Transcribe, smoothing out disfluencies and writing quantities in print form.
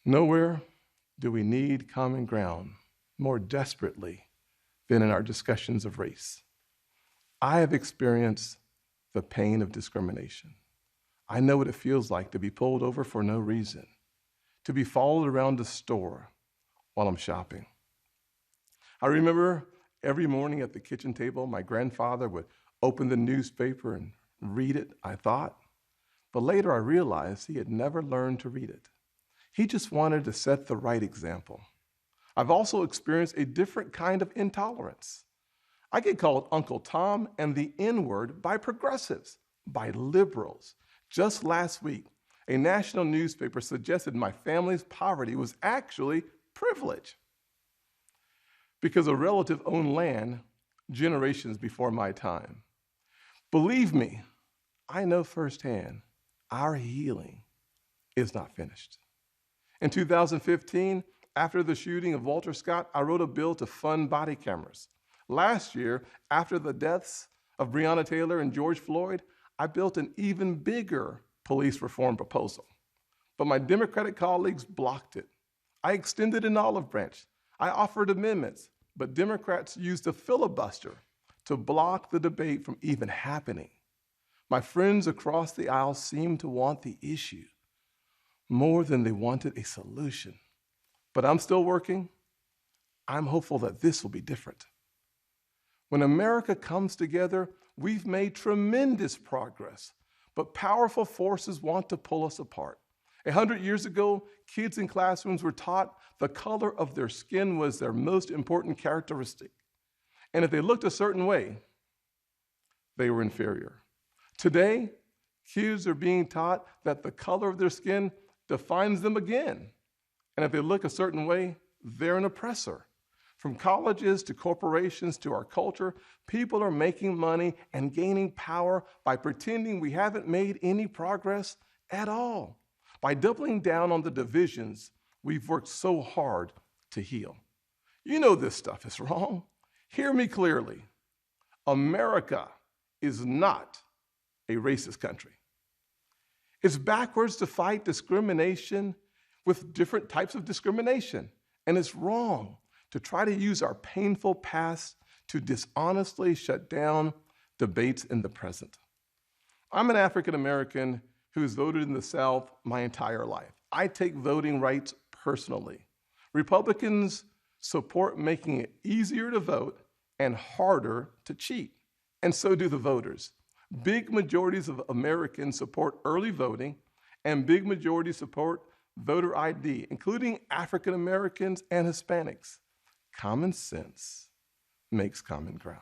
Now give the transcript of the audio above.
Nowhere do we need common ground more desperately than in our discussions of race. I have experienced the pain of discrimination. I know what it feels like to be pulled over for no reason, to be followed around the store while I'm shopping. I remember every morning at the kitchen table, my grandfather would open the newspaper and read it, I thought. But later I realized he had never learned to read it. He just wanted to set the right example. I've also experienced a different kind of intolerance. I get called Uncle Tom and the N-word by progressives, by liberals. Just last week, a national newspaper suggested my family's poverty was actually privilege because a relative owned land generations before my time. Believe me, I know firsthand our healing is not finished. In 2015, after the shooting of Walter Scott, I wrote a bill to fund body cameras. Last year, after the deaths of Breonna Taylor and George Floyd, I built an even bigger police reform proposal. But my Democratic colleagues blocked it. I extended an olive branch. I offered amendments, but Democrats used a filibuster to block the debate from even happening. My friends across the aisle seemed to want the issue more than they wanted a solution. But I'm still working. I'm hopeful that this will be different. When America comes together, we've made tremendous progress, but powerful forces want to pull us apart. 100 years ago, kids in classrooms were taught the color of their skin was their most important characteristic. And if they looked a certain way, they were inferior. Today, kids are being taught that the color of their skin defines them again. And if they look a certain way, they're an oppressor. From colleges to corporations to our culture, people are making money and gaining power by pretending we haven't made any progress at all, by doubling down on the divisions we've worked so hard to heal. You know this stuff is wrong. Hear me clearly. America is not a racist country. It's backwards to fight discrimination with different types of discrimination, and it's wrong to try to use our painful past to dishonestly shut down debates in the present. I'm an African American who has voted in the South my entire life. I take voting rights personally. Republicans support making it easier to vote and harder to cheat, and so do the voters. Big majorities of Americans support early voting, and big majorities support voter ID, including African Americans and Hispanics. Common sense makes common ground.